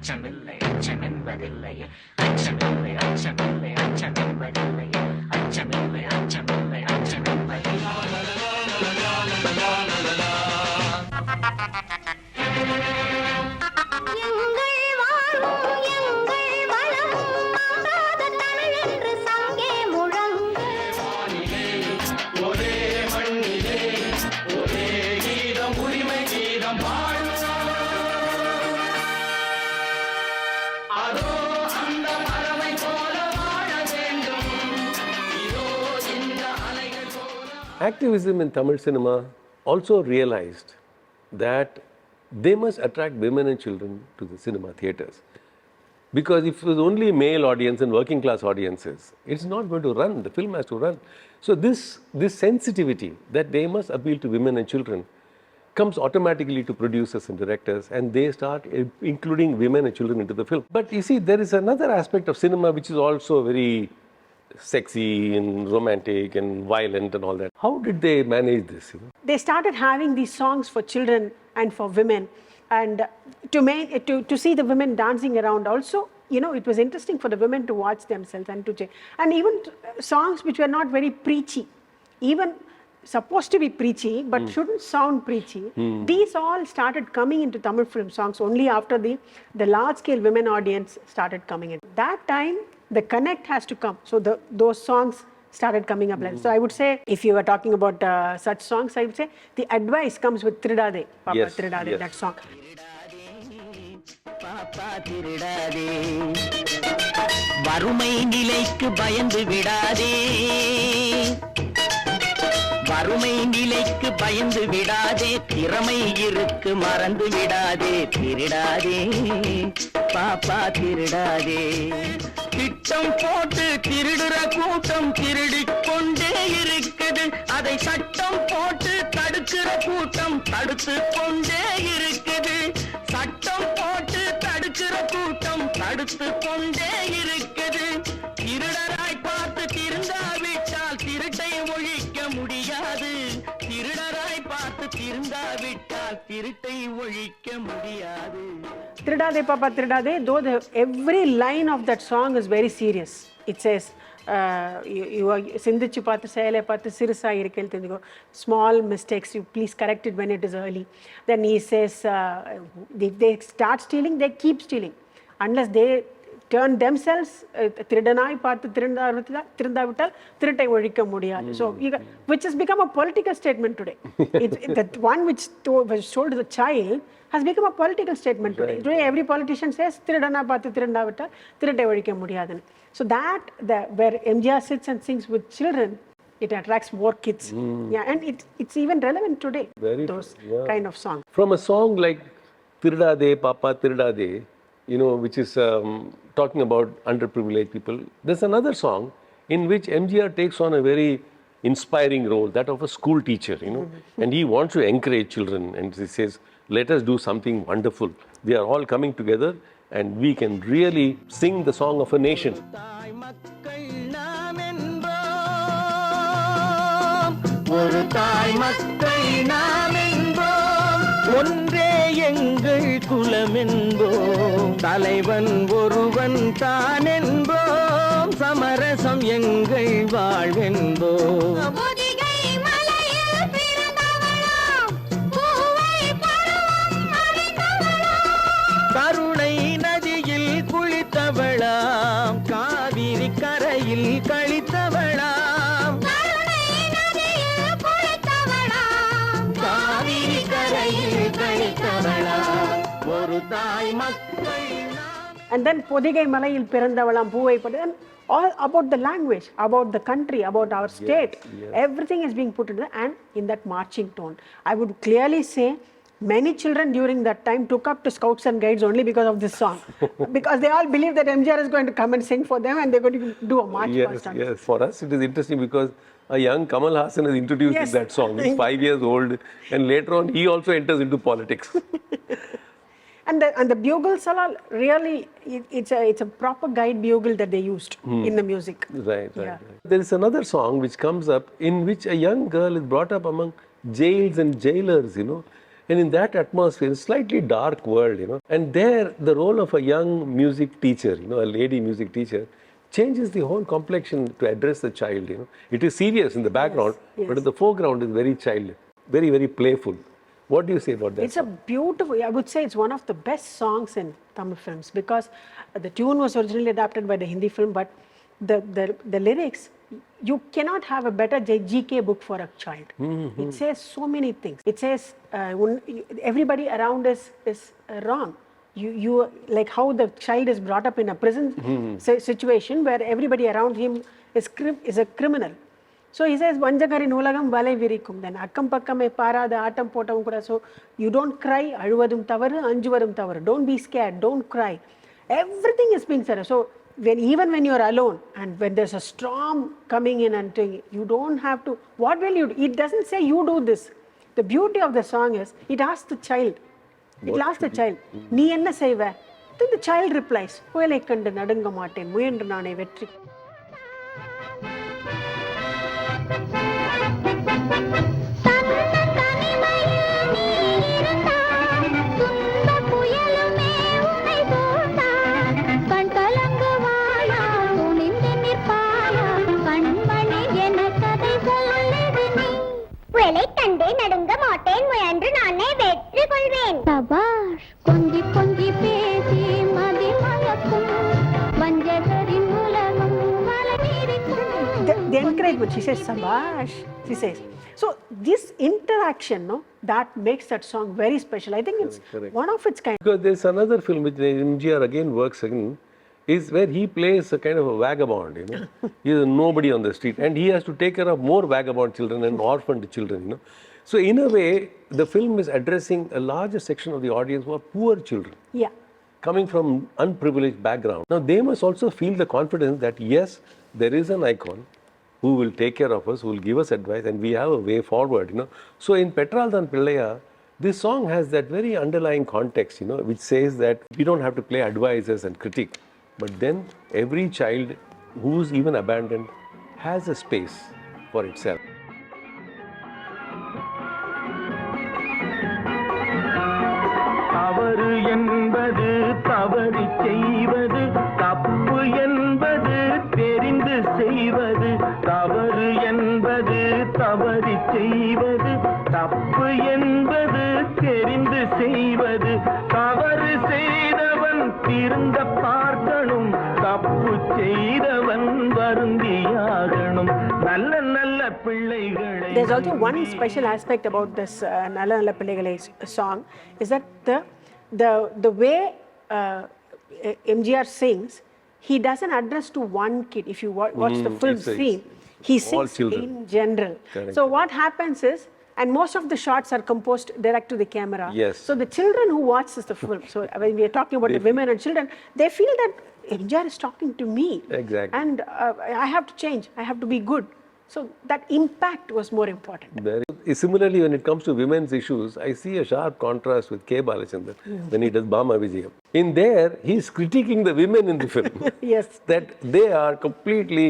Achamillai அச்சமென்பதில்லை Achamillai Achamillai அச்சமென்பதில்லை Achamillai Achamillai அச்சமென்பதில்லை. Activism in Tamil cinema also realized that they must attract women and children to the cinema theatres. Because if it was only male audience and working class audiences, it's not going to run, the film has to run. So this sensitivity that they must appeal to women and children comes automatically to producers and directors, and they start including women and children into the film. But you see, there is another aspect of cinema which is also very sexy and romantic and violent and all that. How did they manage this? They started having these songs for children and for women, and to see the women dancing around also. It was interesting for the women to watch themselves and even songs which were not very preachy, even supposed to be preachy but shouldn't sound preachy. These all started coming into Tamil film songs only after the large scale women audience started coming in. That time the connect has to come, so those songs started coming up. So I would say, if you were talking about such songs, I would say the advice comes with Tirudade, Papa yes, Tirudade, yes. That song. Papa Tirudade, Varumai nilaikku bayandu vidade, Varumai nilaikku bayandu vidade, Thiramai irukku marandu vidade, Tirudade, Papa Tirudade. திட்டம் போட்டு திருடுற கூட்டம் திருடிக் கொண்டே இருக்குது, அதை சட்டம் போட்டு தடுக்கிற கூட்டம் தடுத்து கொண்டே இருக்குது, சட்டம் போட்டு தடுக்கிற கூட்டம் தடுத்து கொண்டே இருக்குது. திருடராய் பார்த்து திருந்தாவிட்டால் திருட்டை ஒழிக்க முடியாது, திருடராய் பார்த்து திருந்தாவிட்டால் திருட்டை ஒழிக்க முடியாது. Tirudade Papa Tirudade, though every line of that song is very serious. It says, சிந்திச்சு பார்த்து செயலை பார்த்து சிறுசா இருக்கேன்னு தெரிஞ்சுக்கோ, small mistakes, you please correct it when it is early. Then he says, if they start stealing, they keep stealing. Unless they turn themselves, திருடனாய் பார்த்து திருந்தாவிட்டால் திருட்டை ஒழிக்க முடியாது. So, which has become a political statement today. That one which was told to the child has become a political statement today. Today every politician says, திருடனா பார்த்து திருந்தாவிட்டால் திருட்டை ஒழிக்க முடியாதுன்னு. So where MGR sits and sings with children, it attracts more kids. Yeah, and it's even relevant today. Those kind of songs. From a song like Tirudade Papa Tirudade, which is talking about underprivileged people, there's another song in which MGR takes on a very inspiring role, that of a school teacher, and he wants to encourage children, and he says, let us do something wonderful. We are all coming together and we can really sing the song of a nation. ஒரு தாய் மக்கள் நாம் என்போம், ஒன்றே எங்கள் குலம் என்போம், தலைவன் ஒருவன் தான் என்போம், சமரசம் எங்கள் வாழ்வென்போம். கருணை நதியில் குளித்தவளாம், காவிரி கரையில் கழித்தவளாம், காவிரி கரையில் கழித்தவளாம், ஒரு தாய் மக்கள். And then பொதிகை மலையில் பிறந்தவளாம் பூவை பட்டு, all about the language, about the country, about our state. Yes. Everything is being put into and in that marching tone. I would clearly say many children during that time took up to Scouts and Guides only because of this song. Because they all believe that MGR is going to come and sing for them and they're going to do a march. Yes. For us it is interesting because a young Kamal Haasan is introduced in that song. He's 5 years old, and later on he also enters into politics. And the bugles are all really, it's a proper guide bugle that they used in the music. Right. There is another song which comes up in which a young girl is brought up among jails and jailers, And in that atmosphere, slightly dark world, and there the role of a young music teacher, a lady music teacher, changes the whole complexion to address the child, It is serious in the background, Yes. but in the foreground is very child, very, very playful. What do you say about that? It's a beautiful, I would say it's one of the best songs in Tamil films because the tune was originally adapted by the Hindi film, but the lyrics, you cannot have a better GK book for a child. It says so many things. It says everybody around is wrong. You like how the child is brought up in a prison situation where everybody around him is a criminal. So he says, Vanjakarin ulagam valai virikum. Then akkam pakkame parada atam potam kuda. So you don't cry, aluvadum tavaru, anjuvadum tavaru. Don't be scared, don't cry. Everything is being said. So even when you're alone and when there's a storm coming in and you don't have to, what will you do? It doesn't say you do this. The beauty of the song is, it asks the child. It asks the child, நீ என்ன செய்வ? Then the child replies, புயலை கண்டு நடுங்க மாட்டேன், முயன்று நானே வெற்றி. புயலை கண்டே நடுங்க மாட்டேன் முயன்று நானே வெற்றி கொள்வேன். சபாஷ் கொஞ்சி கொஞ்சி பேசி மதி மயக்கும் வஞ்சகரின் உலகம் வளர்ந்திருக்கும். They encourage, but she says sabash. She says. So this interaction, that makes that song very special. I think it's one of its kind. Because there's another film which MGR again works in, is where he plays a kind of a vagabond, He is nobody on the street and he has to take care of more vagabond children and orphaned children, So in a way, the film is addressing a larger section of the audience who are poor children. Yeah. Coming from unprivileged background. Now they must also feel the confidence that yes, there is an icon who will take care of us, who will give us advice, and we have a way forward, So in Petraldan Pillaya, this song has that very underlying context, which says that we don't have to play advisors and critique. But then every child who's even abandoned has a space for itself. தவறு என்பது தவறி செய்வது, தப்பு என்பது தெரிந்து செய்வது. தவறு என்பது தவறி செய்வது, தப்பு என்பது தெரிந்து செய்வது. தவறு செய்தவன் திருந்த பார்க்கணும், தப்பு செய்தவன் வருந்தியாகணும். நல்ல நல்ல பிள்ளைகளை. There's also one special aspect about this Nalla Nalla Pillaigalai song is that the way MGR sings, he doesn't address to one kid. If you watch the film scene, he sings in general. Correct. So what happens is, and most of the shots are composed direct to the camera. Yes. So the children who watch the film, so when we are talking about the women and children, they feel that MGR is talking to me. Exactly. And I have to change. I have to be good. So that impact was more important. Similarly, when it comes to women's issues, I see a sharp contrast with K. Balachandran when he does Bama Vijayam. In there, he's critiquing the women in the film. Yes. That they are completely,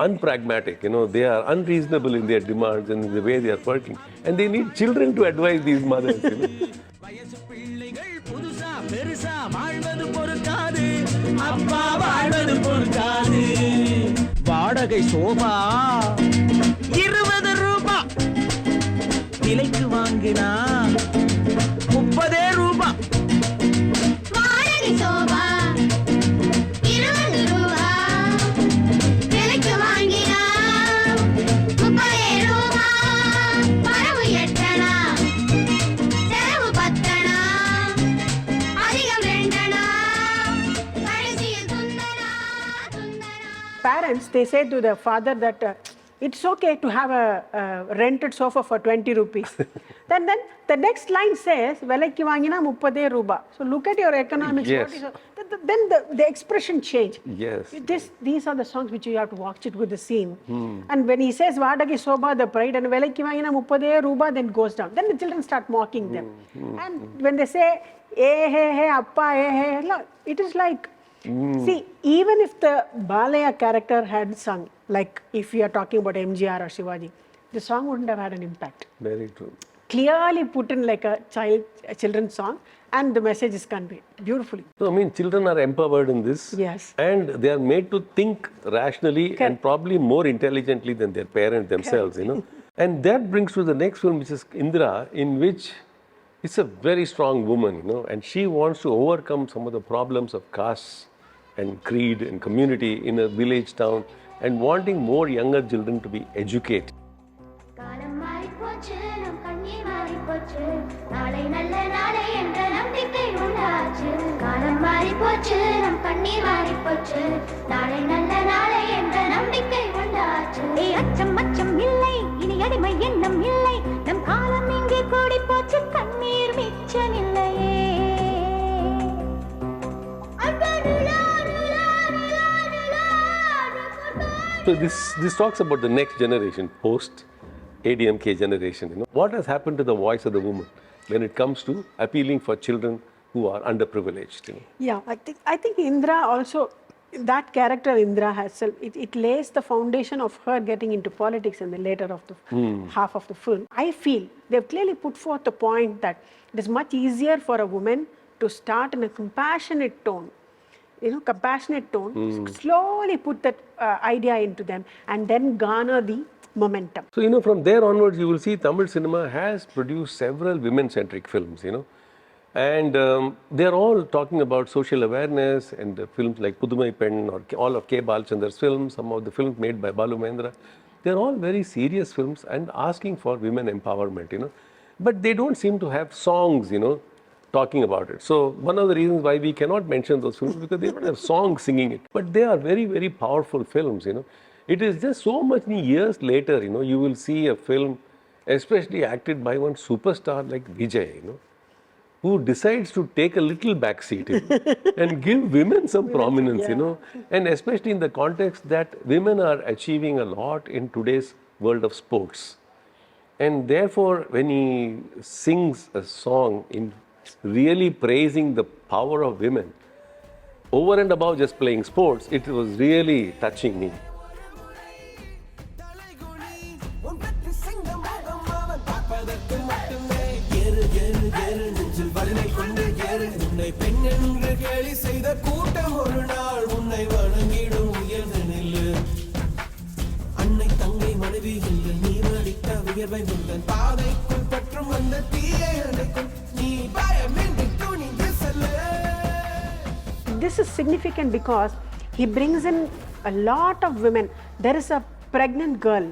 unpragmatic. They are unreasonable in their demands and in the way they are working. And they need children to advise these mothers. வயசு பிள்ளைகள் புதுசா பெருசா வாழ்வது பொறுக்காது, அப்பா வாழ்வது பொறுக்காது. வாடகை sofa 20 ரூபா, விலைக்கு வாங்கினா 30 ரூபா. வாடகை சோபா 20 ரூபா, விலைக்கு வாங்கினா 30 ரூபா. வரவு எட்டனா, செலவு பத்தனா, அதிகம் ரெண்டனா, கடைசியில் துந்தனா துந்தனா. Parents, they say to the father that it's okay to have a rented sofa for 20 rupees. then the next line says, "Velakku vaangina 30 ruba." So look at your economics. Yes. Then the expression change. Yes. These are the songs which you have to watch it with the scene. And when he says Vadagi Soba, the pride, and Velakku vaangina 30 ruba, then goes down. Then the children start mocking them. And when they say, hey, appa, hey, it is like, see, even if the Balaya character had sung, like if we are talking about MGR or Shivaji, the song wouldn't have had an impact. Very true. clearly put in like a children's song, and the message is conveyed beautifully. So, I mean, children are empowered in this. Yes. And they are made to think rationally and Correct. probably more intelligently than their parents themselves, you know. And that brings to the next film, which is Indra, in which it's a very strong woman, you know, and she wants to overcome some of the problems of caste and creed and community in a village town and wanting more younger children to be educated. காலம் மாறிப் போச்சு நம் கண்ணீர் மாறிப் போச்சு நாளை நல்ல நாளை என்ற நம்பிக்கை உண்டாச்சு காலம் மாறிப் போச்சு நம் கண்ணீர் மாறிப் போச்சு நாளை நல்ல நாளை என்ற நம்பிக்கை உண்டாச்சு அச்சம் அச்சம் இல்லை இனி அடிமை எண்ணம் இல்லை நம் காலம் இங்கே கூடி போச்சு கண்ணீர் மிச்சமில்லையே So this talks about the next generation, post A.M.P generation. You know, what has happened to the voice of the woman when it comes to appealing for children who are underprivileged? You know? Yeah, I think Indra also, that character Indra herself, it lays the foundation of her getting into politics in the later of the half of the film. I feel they've clearly put forth the point that it is much easier for a woman to start in a compassionate tone. You know, compassionate tone, slowly put that idea into them and then garner the momentum. So, you know, from there onwards, you will see Tamil cinema has produced several women-centric films, you know. And they are all talking about social awareness, and films like Pudumai Pen or all of K. Balachandra's films, some of the films made by Balu Mahendra, they are all very serious films and asking for women empowerment, you know. But they don't seem to have songs, you know, talking about it. So one of the reasons why we cannot mention those films because they don't have songs singing it. But they are very, very powerful films, you know. It is just so many years later, you know, you will see a film, especially acted by one superstar like Vijay, you know, who decides to take a little backseat, you know, and give women some prominence, you know, and especially in the context that women are achieving a lot in today's world of sports. And therefore, when he sings a song in really praising the power of women, over and above just playing sports, it was really touching me. This is significant because he brings in a lot of women. There is a pregnant girl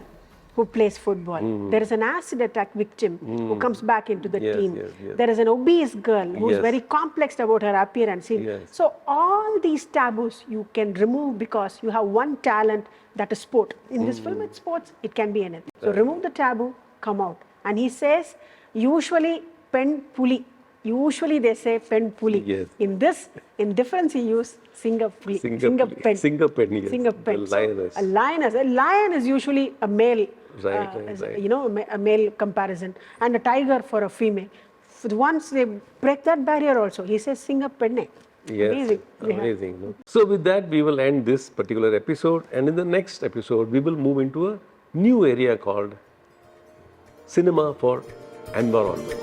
who plays football. There is an acid attack victim who comes back into the team. There is an obese girl who is very complex about her appearance. So all these taboos you can remove because you have one talent, that is sport. In this film, it's sports, it can be anything. So remove the taboo, come out. And he says, usually pen puli. Usually they say pen puli. Yes. In this, in difference he used singer puli. Singer pen. Singer pen, yes. Singer pen. The lioness. So, a lioness. A lion is usually a male. Right. You know, a male comparison. And a tiger for a female. Once they break that barrier also, he says singer penne. Yes, amazing. Amazing. No? So with that, we will end this particular episode, and in the next episode, we will move into a new area called Cinema for Environment.